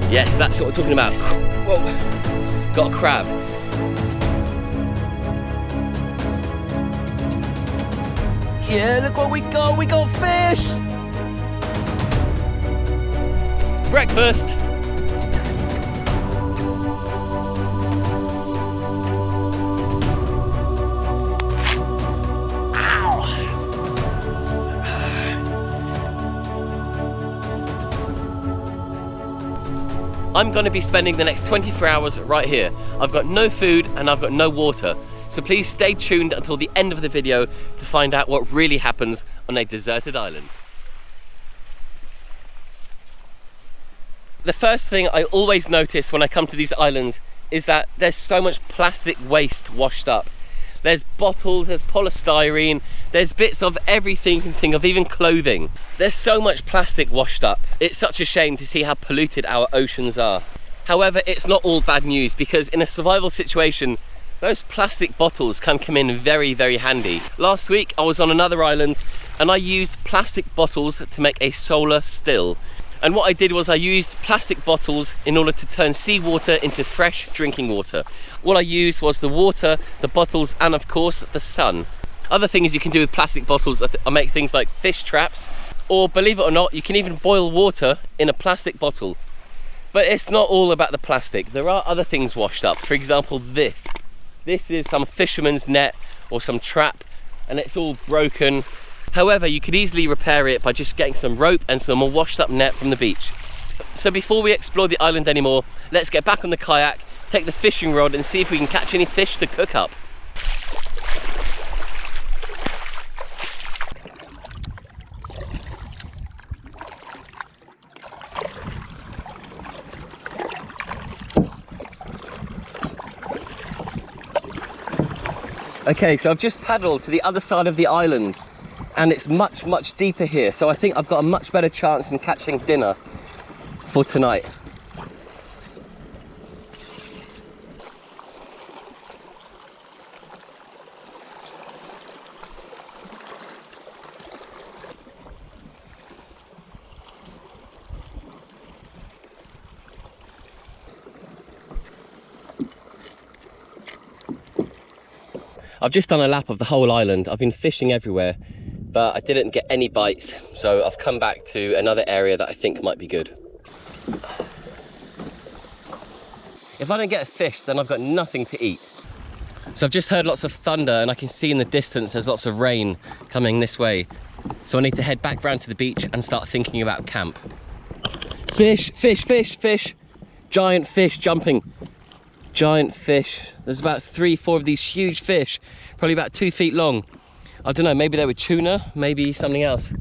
Yes, that's what we're talking about. Whoa, got a crab. Yeah, look what we got fish! Breakfast! I'm going to be spending the next 24 hours right here. I've got no food and I've got no water. So please stay tuned until the end of the video to find out what really happens on a deserted island. The first thing I always notice when I come to these islands is that there's so much plastic waste washed up. There's bottles, there's polystyrene, there's bits of everything you can think of, even clothing. There's so much plastic washed up. It's such a shame to see how polluted our oceans are. However, it's not all bad news, because in a survival situation, those plastic bottles can come in very, very handy. Last week, I was on another island and I used plastic bottles to make a solar still. And what I did was I used plastic bottles in order to turn seawater into fresh drinking water. What I used was the water, the bottles, and of course the sun. Other things you can do with plastic bottles are make things like fish traps, or believe it or not, you can even boil water in a plastic bottle. But it's not all about the plastic. There are other things washed up. For example, this. This is some fisherman's net or some trap, and it's all broken. However, you could easily repair it by just getting some rope and some washed up net from the beach. So before we explore the island anymore, let's get back on the kayak, take the fishing rod and see if we can catch any fish to cook up. Okay, so I've just paddled to the other side of the island and it's much, much deeper here. So I think I've got a much better chance in catching dinner for tonight. I've just done a lap of the whole island. I've been fishing everywhere, but I didn't get any bites. So I've come back to another area that I think might be good. If I don't get a fish, then I've got nothing to eat. So I've just heard lots of thunder and I can see in the distance there's lots of rain coming this way. So I need to head back round to the beach and start thinking about camp. Fish, fish, fish, fish. Giant fish jumping. Giant fish. There's about 3-4 of these huge fish, probably about 2 feet long. I don't know, maybe they were tuna, maybe something else.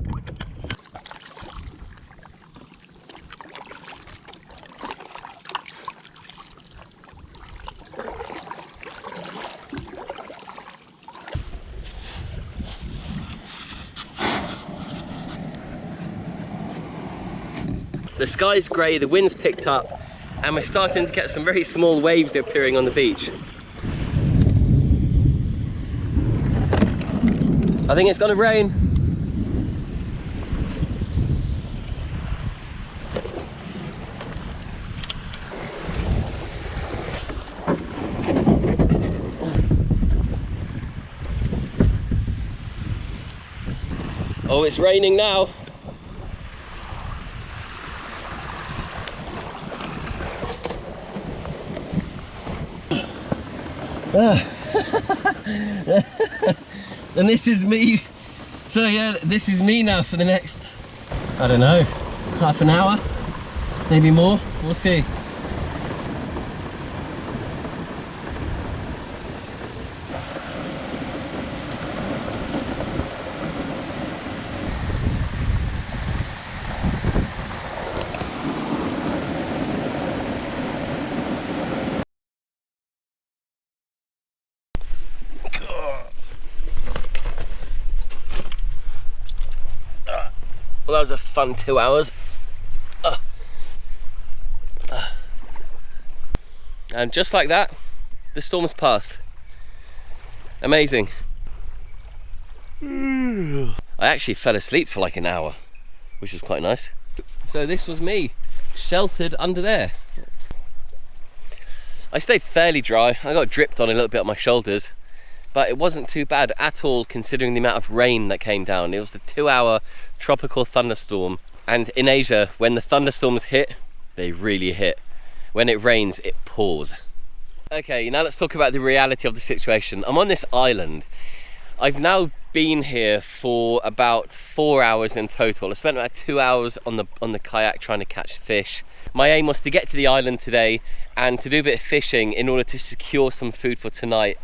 The sky's grey, the wind's picked up, and we're starting to get some very small waves appearing on the beach. I think it's gonna rain. Oh, it's raining now. And this is me. So yeah, this is me now for the next, I don't know, half an hour, maybe more, we'll see. Well, that was a fun 2 hours. And just like that, the storm's passed. Amazing. I actually fell asleep for like an hour, which was quite nice. So this was me sheltered under there. I stayed fairly dry. I got dripped on a little bit on my shoulders, but it wasn't too bad at all considering the amount of rain that came down. It was the 2-hour tropical thunderstorm, and in Asia, when the thunderstorms hit, they really hit. When it rains, it pours. Okay, now let's talk about the reality of the situation. I'm on this island. I've now been here for about 4 hours in total. I spent about 2 hours on the kayak trying to catch fish. My aim was to get to the island today and to do a bit of fishing in order to secure some food for tonight.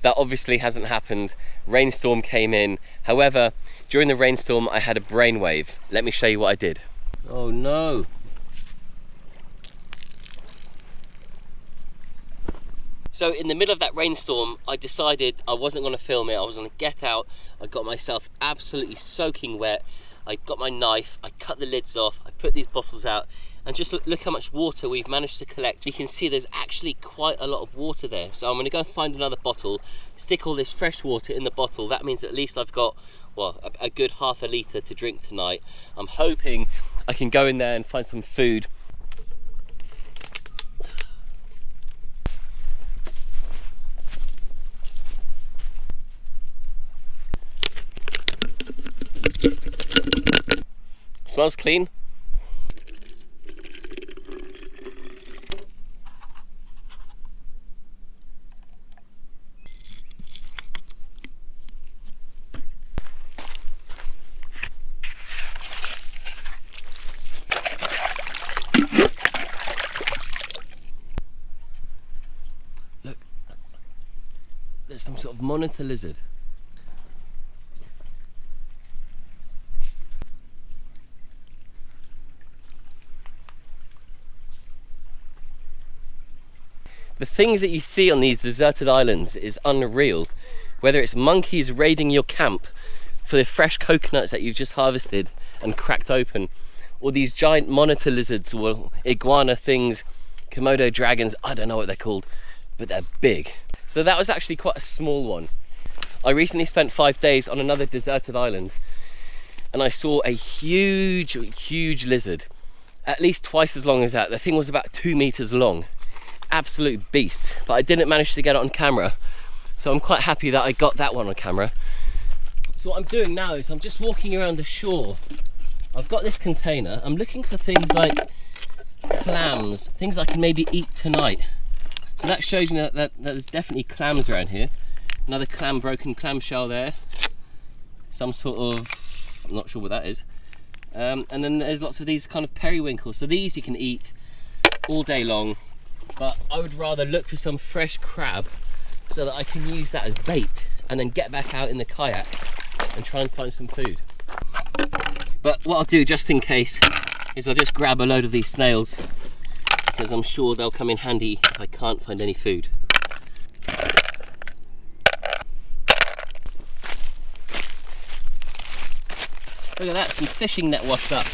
That obviously hasn't happened. Rainstorm came in. However, during the rainstorm, I had a brainwave. Let me show you what I did. Oh no. So in the middle of that rainstorm, I decided I wasn't going to film it. I was going to get out. I got myself absolutely soaking wet. I got my knife, I cut the lids off, I put these bottles out, and just look how much water we've managed to collect. You can see there's actually quite a lot of water there. So I'm going to go and find another bottle, stick all this fresh water in the bottle. That means at least I've got, well, a good half a litre to drink tonight. I'm hoping I can go in there and find some food. Smells clean. Look, there's some sort of monitor lizard. The things that you see on these deserted islands is unreal. Whether it's monkeys raiding your camp for the fresh coconuts that you've just harvested and cracked open, or these giant monitor lizards or iguana things, Komodo dragons, I don't know what they're called, but they're big. So that was actually quite a small one. I recently spent 5 days on another deserted island and I saw a huge lizard, at least twice as long as that. The thing was about 2 meters long. Absolute beast, but I didn't manage to get it on camera, so I'm quite happy that I got that one on camera. So what I'm doing now is I'm just walking around the shore. I've got this container. I'm looking for things like clams, things I can maybe eat tonight. So that shows me that there's definitely clams around here. Another broken clamshell there, some sort of, I'm not sure what that is. And then there's lots of these kind of periwinkles, so these you can eat all day long. But I would rather look for some fresh crab so that I can use that as bait and then get back out in the kayak and try and find some food. But what I'll do just in case is I'll just grab a load of these snails, because I'm sure they'll come in handy if I can't find any food. Look at that, some fishing net washed up.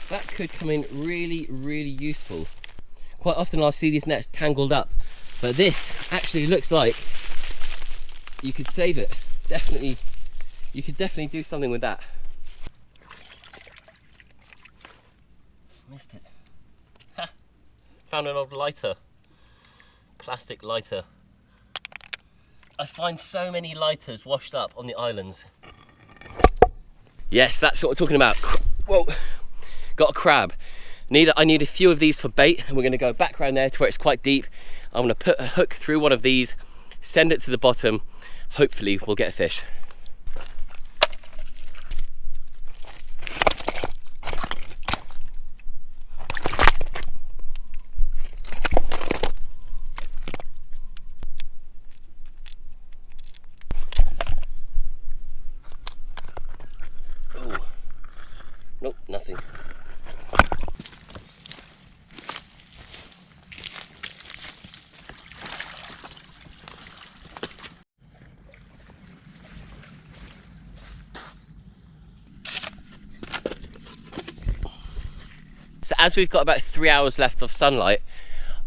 That could come in really useful. Quite often I'll see these nets tangled up, but this actually looks like you could save it. Definitely, you could definitely do something with that. Missed it. Ha! Found an old lighter. Plastic lighter. I find so many lighters washed up on the islands. Yes, that's what we're talking about. Whoa! Got a crab. I need a few of these for bait, and we're going to go back around there to where it's quite deep. I'm going to put a hook through one of these, send it to the bottom. Hopefully we'll get a fish. Oh, nope, nothing. So as we've got about 3 hours left of sunlight,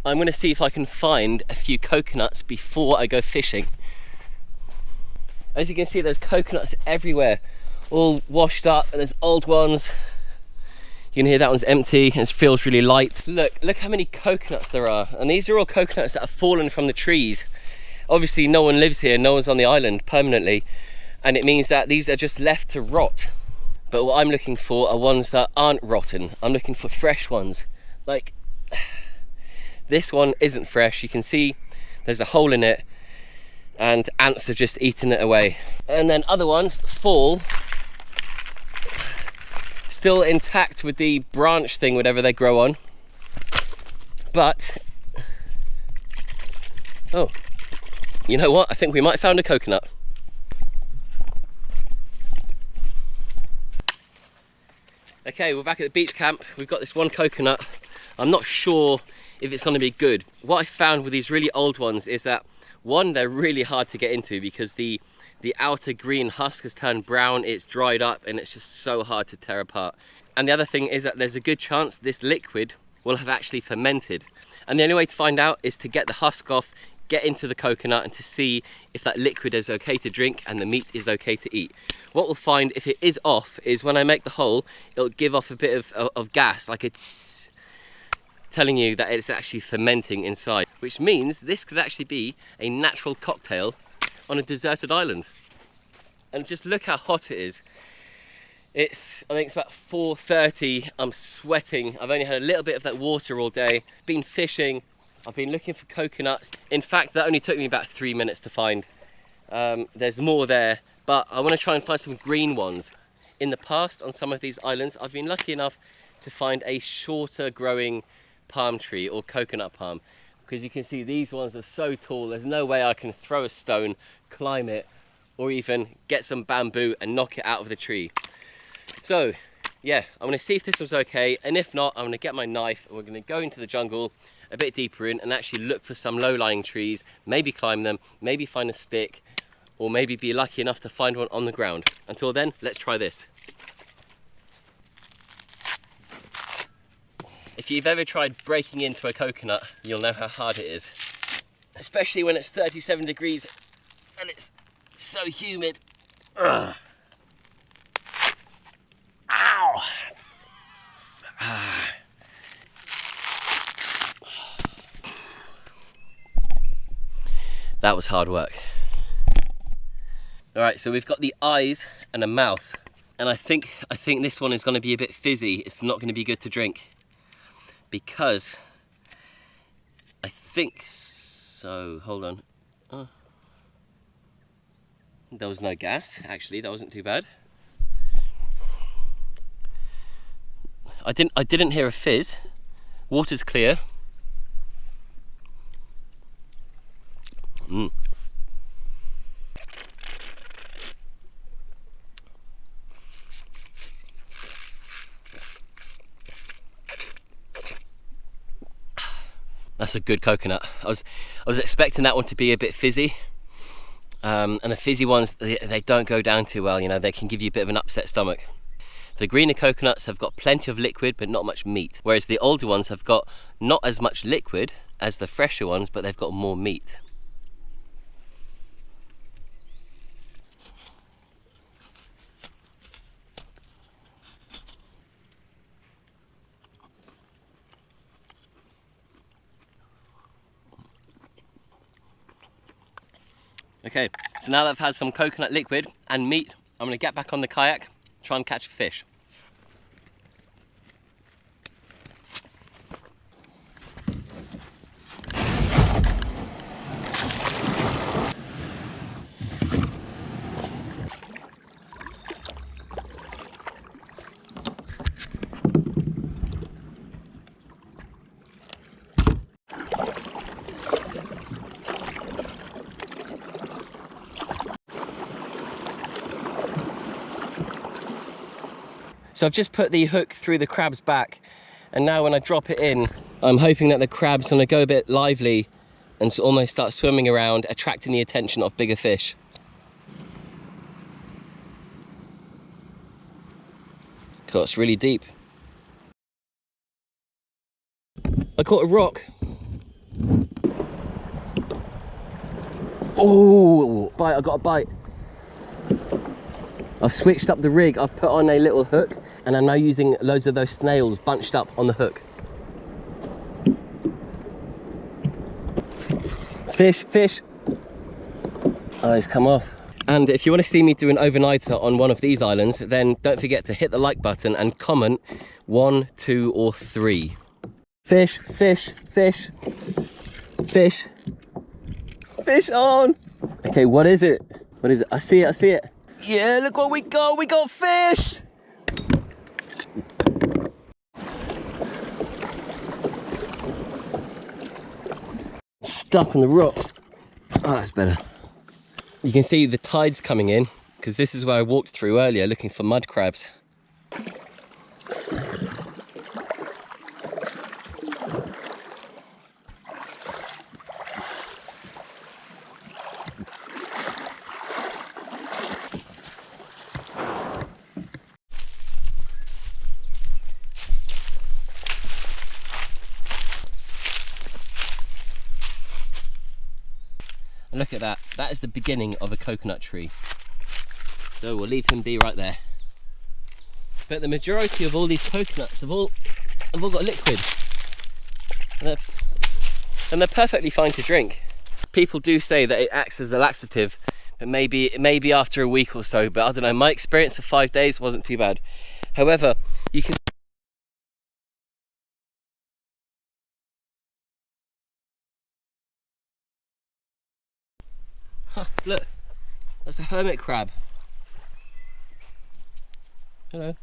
I'm going to see if I can find a few coconuts before I go fishing. As you can see, there's coconuts everywhere, all washed up, and there's old ones. You can hear that one's empty. It feels really light. Look how many coconuts there are. And these are all coconuts that have fallen from the trees. Obviously no one lives here, no one's on the island permanently. And it means that these are just left to rot. But what I'm looking for are ones that aren't rotten. I'm looking for fresh ones. Like, this one isn't fresh. You can see there's a hole in it and ants have just eaten it away. And then other ones fall still intact with the branch thing, whatever they grow on. But, oh, you know what? I think we might have found a coconut. Okay, we're back at the beach camp. We've got this one coconut. I'm not sure if it's going to be good. What I found with these really old ones is that, one, they're really hard to get into because the outer green husk has turned brown, it's dried up, and it's just so hard to tear apart. And the other thing is that there's a good chance this liquid will have actually fermented. And the only way to find out is to get the husk off, get into the coconut, and to see if that liquid is okay to drink and the meat is okay to eat. What we'll find if it is off is when I make the hole, it'll give off a bit of gas, like it's telling you that it's actually fermenting inside, which means this could actually be a natural cocktail on a deserted island. And just look how hot it is. I think it's about 4:30. I'm sweating. I've only had a little bit of that water all day. Been fishing. I've been looking for coconuts. In fact, that only took me about 3 minutes to find. There's more there, but I want to try and find some green ones. In the past, on some of these islands, I've been lucky enough to find a shorter growing palm tree or coconut palm, because you can see these ones are so tall, there's no way I can throw a stone, climb it, or even get some bamboo and knock it out of the tree. So yeah, I'm going to see if this was okay, and if not, I'm going to get my knife and we're going to go into the jungle a bit deeper in and actually look for some low-lying trees, maybe climb them, maybe find a stick, or maybe be lucky enough to find one on the ground. Until then, let's try this. If you've ever tried breaking into a coconut, you'll know how hard it is. Especially when it's 37 degrees and it's so humid. Ugh. Ow! That was hard work. All right, so we've got the eyes and a mouth, and I think this one is going to be a bit fizzy. It's not going to be good to drink because I think so. Hold on. Oh. There was no gas. Actually, that wasn't too bad. I didn't hear a fizz. Water's clear. That's a good coconut. I was expecting that one to be a bit fizzy, and the fizzy ones, they don't go down too well. You know, they can give you a bit of an upset stomach. The greener coconuts have got plenty of liquid but not much meat, whereas the older ones have got not as much liquid as the fresher ones, but they've got more meat. Okay, so now that I've had some coconut liquid and meat, I'm going to get back on the kayak, try and catch a fish. So I've just put the hook through the crab's back, and now when I drop it in, I'm hoping that the crab's gonna go a bit lively and almost start swimming around, attracting the attention of bigger fish. God, it's really deep. I caught a rock. Oh, bite, I got a bite. I've switched up the rig, I've put on a little hook, and I'm now using loads of those snails bunched up on the hook. Fish, fish. Oh, he's come off. And if you want to see me do an overnighter on one of these islands, then don't forget to hit the like button and comment 1, 2, or 3. Fish, fish, fish, fish, fish on. Okay, what is it? What is it? I see it, I see it. Yeah, look what we got fish. Stuck on the rocks. Oh, that's better. You can see the tide's coming in, because this is where I walked through earlier looking for mud crabs. And look at that, that is the beginning of a coconut tree. So we'll leave him be right there. But the majority of all these coconuts have all got liquid. And they're perfectly fine to drink. People do say that it acts as a laxative, but maybe after a week or so, but I don't know, my experience of 5 days wasn't too bad. However, you can look, that's a hermit crab. Hello.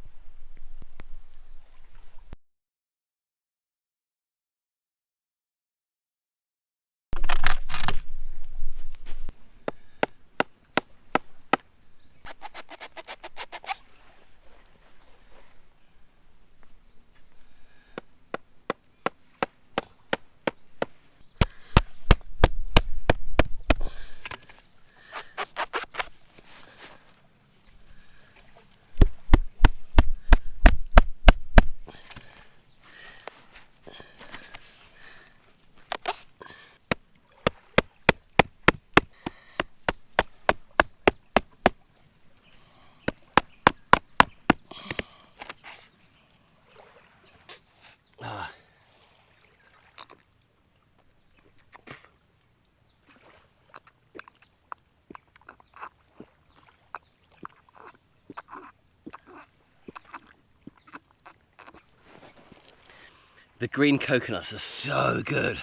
The green coconuts are so good.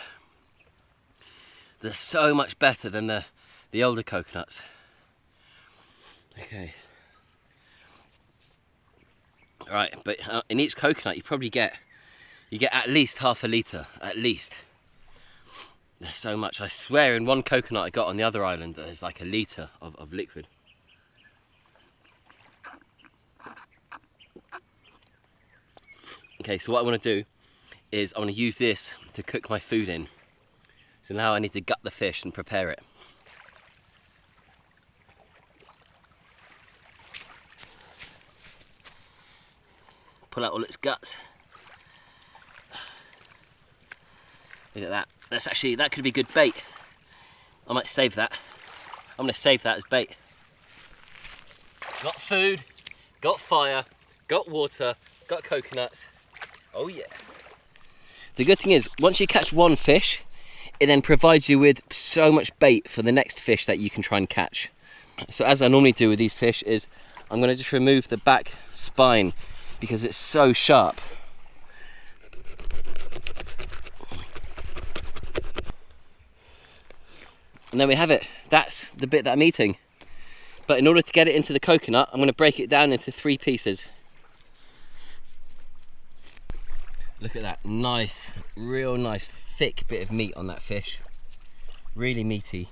They're so much better than the older coconuts. Okay. Right, but in each coconut you probably get at least half a litre, at least. There's so much. I swear in one coconut I got on the other island there's like a litre of liquid. Okay, so what I want to do is I want to use this to cook my food in. So now I need to gut the fish and prepare it. Pull out all its guts. Look at that. That could be good bait. I might save that. I'm going to save that as bait. Got food, got fire, got water, got coconuts. Oh yeah. The good thing is, once you catch one fish, it then provides you with so much bait for the next fish that you can try and catch. So as I normally do with these fish is, I'm going to just remove the back spine because it's so sharp. And there we have it. That's the bit that I'm eating. But in order to get it into the coconut, I'm going to break it down into 3 pieces. Look at that, nice, real nice thick bit of meat on that fish. Really meaty.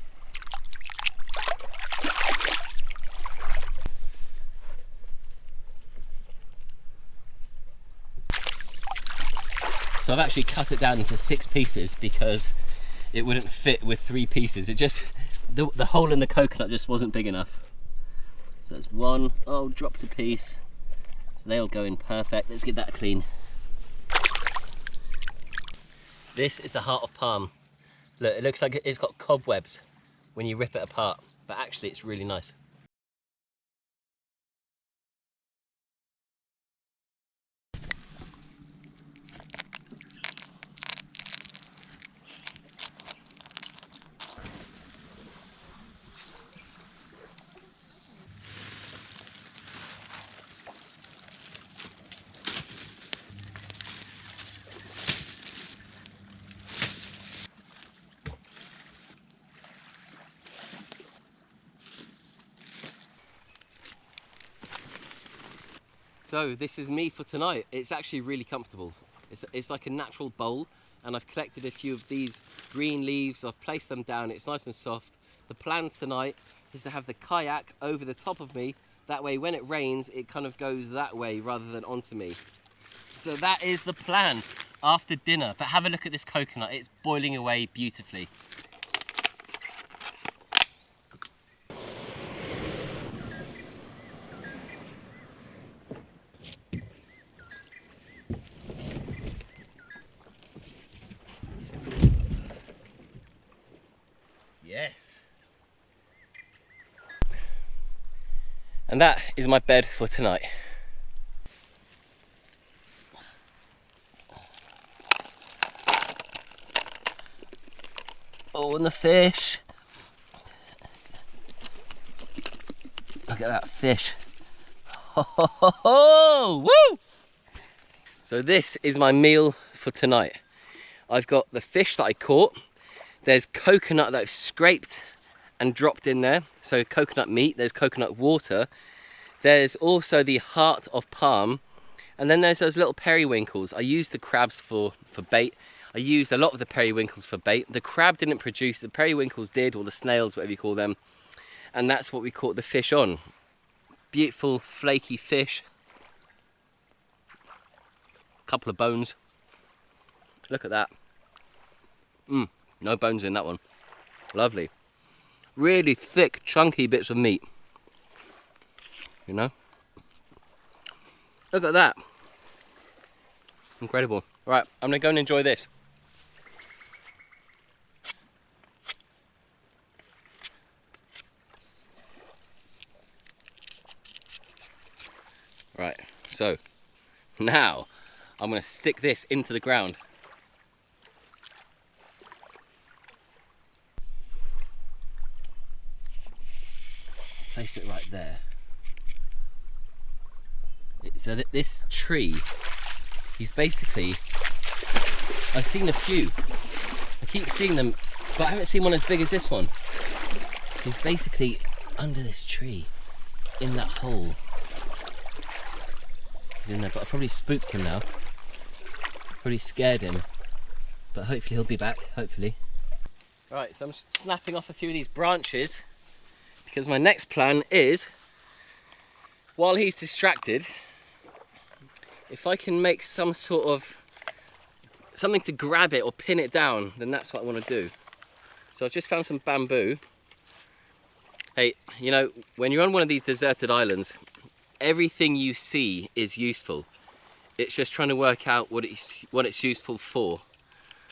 So I've actually cut it down into 6 pieces because it wouldn't fit with 3 pieces. It just, the hole in the coconut just wasn't big enough. So that's 1, oh, dropped a piece. So they'll go in perfect. Let's get that clean. This is the heart of palm. Look, it looks like it's got cobwebs when you rip it apart, but actually it's really nice. So this is me for tonight. It's actually really comfortable. It's like a natural bowl, and I've collected a few of these green leaves. I've placed them down. It's nice and soft. The plan tonight is to have the kayak over the top of me. That way when it rains, it kind of goes that way rather than onto me. So that is the plan after dinner. But have a look at this coconut. It's boiling away beautifully. Yes. And that is my bed for tonight. Oh, and the fish. Look at that fish. Ho, ho, ho, ho. Woo! So this is my meal for tonight. I've got the fish that I caught. There's coconut that I've scraped and dropped in there. So coconut meat, there's coconut water. There's also the heart of palm. And then there's those little periwinkles. I used the crabs for bait. I used a lot of the periwinkles for bait. The crab didn't produce, the periwinkles did, or the snails, whatever you call them. And that's what we caught the fish on. Beautiful flaky fish. Couple of bones. Look at that. No bones in that one. Lovely. Really thick, chunky bits of meat. You know? Look at that. Incredible. Right, I'm gonna go and enjoy this. Right, so now I'm gonna stick this into the ground. Place it right there. So that this tree, he's basically, I've seen a few. I keep seeing them, but I haven't seen one as big as this one. He's basically under this tree, in that hole. He's in there, but I probably spooked him now. Probably scared him, but hopefully he'll be back, hopefully. Right, so I'm just snapping off a few of these branches, because my next plan is, while he's distracted, if I can make some sort of, something to grab it or pin it down, then that's what I want to do. So I've just found some bamboo. Hey, you know, when you're on one of these deserted islands, everything you see is useful. It's just trying to work out what it's useful for.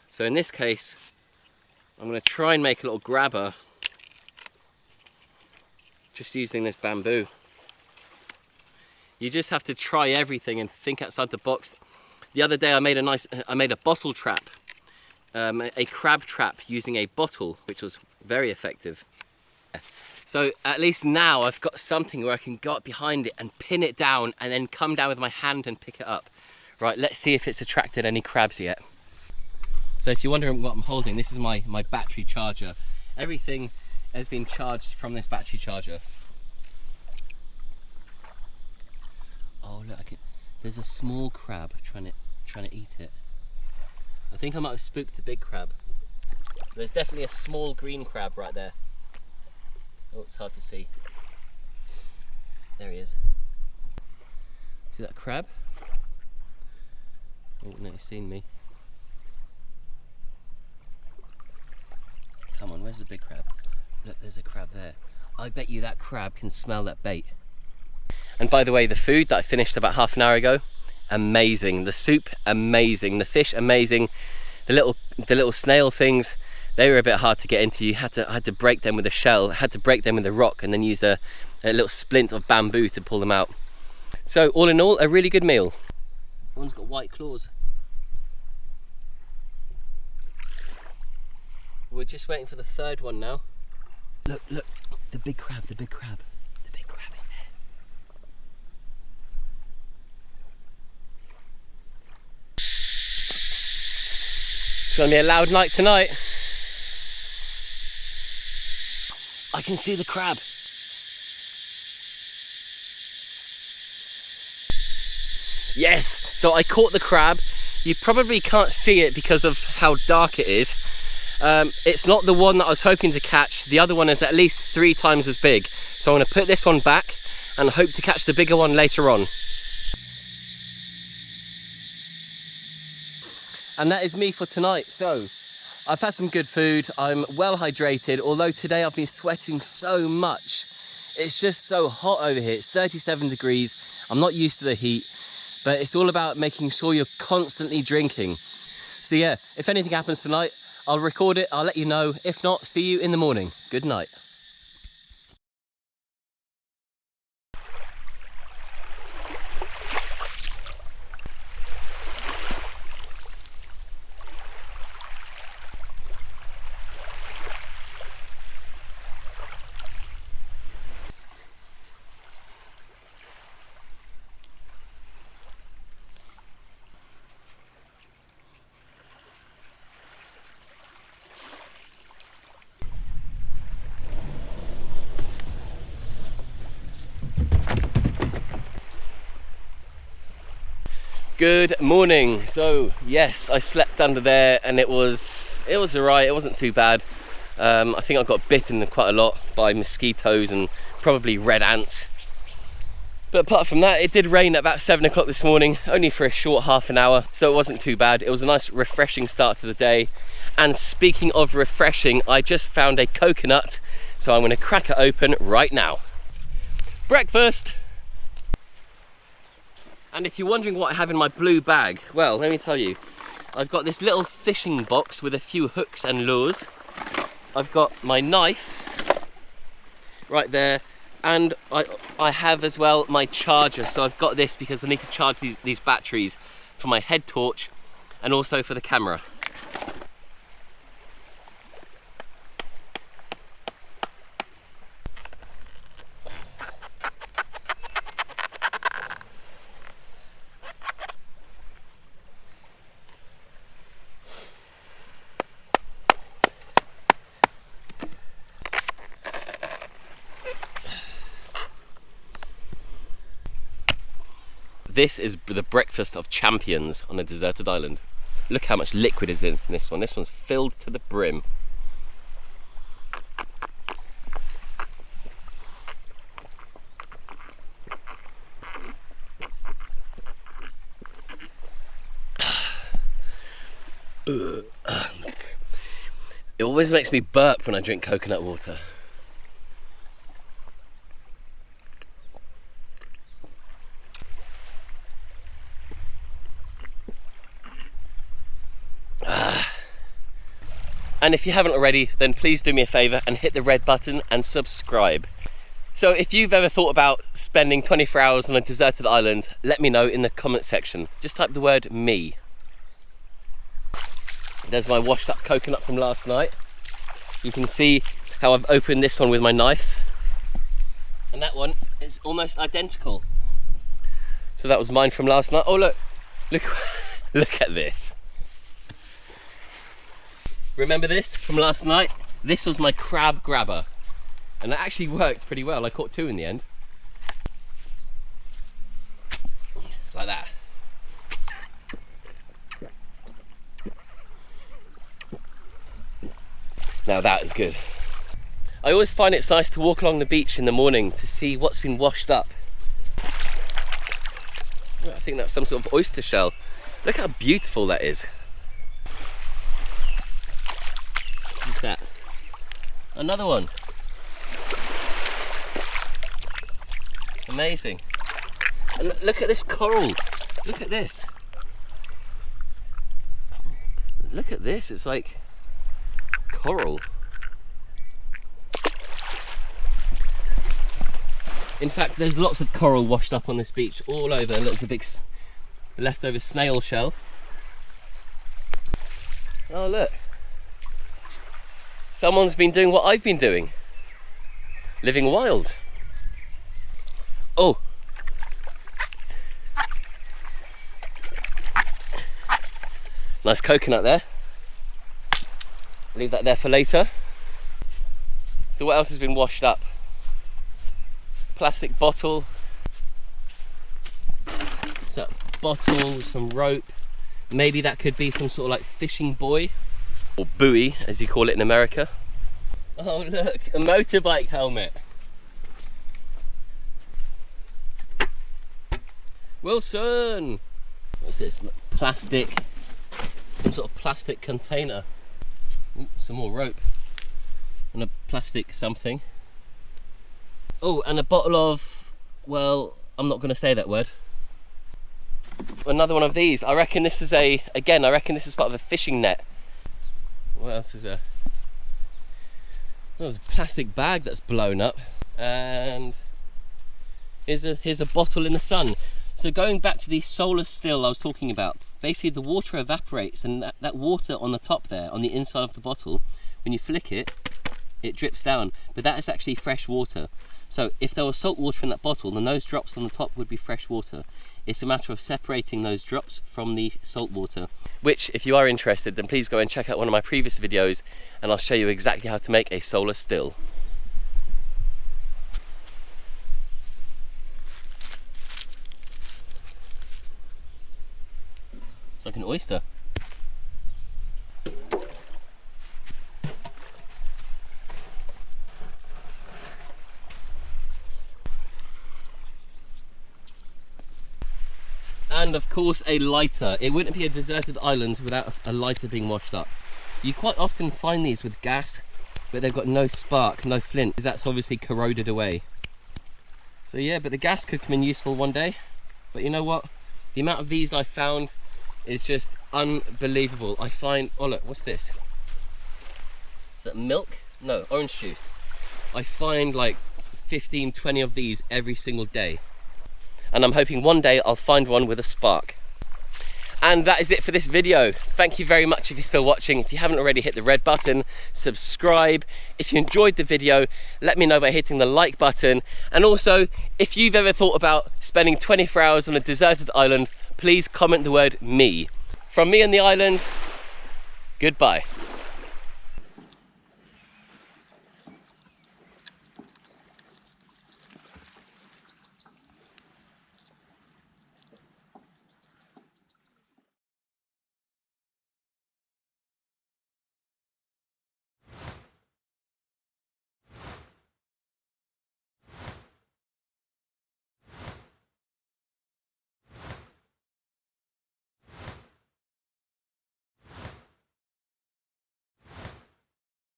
So in this case, I'm going to try and make a little grabber just using this bamboo. You just have to try everything and think outside the box. The other day I made a bottle trap, a crab trap using a bottle, which was very effective. So at least now I've got something where I can go up behind it and pin it down and then come down with my hand and pick it up. Right, let's see if it's attracted any crabs yet. So if you're wondering what I'm holding, this is my battery charger. Everything has been charged from this battery charger. Oh look, there's a small crab trying to eat it. I think I might have spooked the big crab. There's definitely a small green crab right there. Oh, it's hard to see. There he is. See that crab? Oh no, he's seen me. Come on, where's the big crab? Look, there's a crab there. I bet you that crab can smell that bait. And by the way, the food that I finished about half an hour ago, amazing. The soup, amazing. The fish, amazing. The little snail things, they were a bit hard to get into. I had to break them with a shell, I had to break them with a rock, and then use a little splint of bamboo to pull them out. So all in all, a really good meal. One's got white claws. We're just waiting for the third one now. Look, look, the big crab, the big crab. The big crab is there. It's gonna be a loud night tonight. I can see the crab. Yes, so I caught the crab. You probably can't see it because of how dark it is. It's not the one that I was hoping to catch. The other one is at least 3 times as big. So I'm going to put this one back and hope to catch the bigger one later on. And that is me for tonight. So I've had some good food. I'm well hydrated, although today I've been sweating so much. It's just so hot over here. It's 37 degrees. I'm not used to the heat, but it's all about making sure you're constantly drinking. So yeah, if anything happens tonight, I'll record it, I'll let you know. If not, see you in the morning. Good night. Good morning. So yes, I slept under there and it was alright. It wasn't too bad. I think I got bitten quite a lot by mosquitoes and probably red ants. But apart from that, it did rain at about 7 o'clock this morning, only for a short half an hour, so it wasn't too bad. It was a nice refreshing start to the day. And speaking of refreshing, I just found a coconut, so I'm going to crack it open right now. Breakfast! And if you're wondering what I have in my blue bag, well, let me tell you. I've got this little fishing box with a few hooks and lures. I've got my knife right there, and I have as well my charger. So I've got this because I need to charge these batteries for my head torch and also for the camera. This is the breakfast of champions on a deserted island. Look how much liquid is in this one. This one's filled to the brim. It always makes me burp when I drink coconut water. And if you haven't already, then please do me a favour and hit the red button and subscribe. So if you've ever thought about spending 24 hours on a deserted island, let me know in the comment section. Just type the word me. There's my washed up coconut from last night. You can see how I've opened this one with my knife. And that one is almost identical. So that was mine from last night. Oh look, look at this. Remember this from last night? This was my crab grabber. And it actually worked pretty well. I caught 2 in the end. Like that. Now that is good. I always find it's nice to walk along the beach in the morning to see what's been washed up. I think that's some sort of oyster shell. Look how beautiful that is. What's that? Another one. Amazing. And look at this coral. Look at this. Look at this. It's like coral. In fact, there's lots of coral washed up on this beach all over. Look, there's a big leftover snail shell. Oh look. Someone's been doing what I've been doing. Living wild. Oh. Nice coconut there. Leave that there for later. So what else has been washed up? So bottle, some rope. Maybe that could be some sort of like fishing buoy, or buoy as you call it in America. Oh look, a motorbike helmet. Wilson! What's this? Plastic, some sort of plastic container. Ooh, some more rope. And a plastic something. Oh, and a bottle of, well, I'm not going to say that word. Another one of these. I reckon this is I reckon this is part of a fishing net. What else is there? There's a plastic bag that's blown up. And here's a bottle in the sun. So going back to the solar still I was talking about, basically the water evaporates, and that water on the top there, on the inside of the bottle, when you flick it, it drips down. But that is actually fresh water. So if there was salt water in that bottle, then those drops on the top would be fresh water. It's a matter of separating those drops from the salt water. Which, if you are interested, then please go and check out one of my previous videos and I'll show you exactly how to make a solar still. It's like an oyster. And of course a lighter. It wouldn't be a deserted island without a lighter being washed up. You quite often find these with gas, but they've got no spark, no flint, because that's obviously corroded away. So yeah, but the gas could come in useful one day. But you know what? The amount of these I found is just unbelievable. I find, oh look, what's this? Is that milk? No, orange juice. I find like 15, 20 of these every single day. And I'm hoping one day I'll find one with a spark. And that is it for this video. Thank you very much if you're still watching. If you haven't already, hit the red button, subscribe. If you enjoyed the video, let me know by hitting the like button. And also, if you've ever thought about spending 24 hours on a deserted island, please comment the word me. From me and the island, goodbye.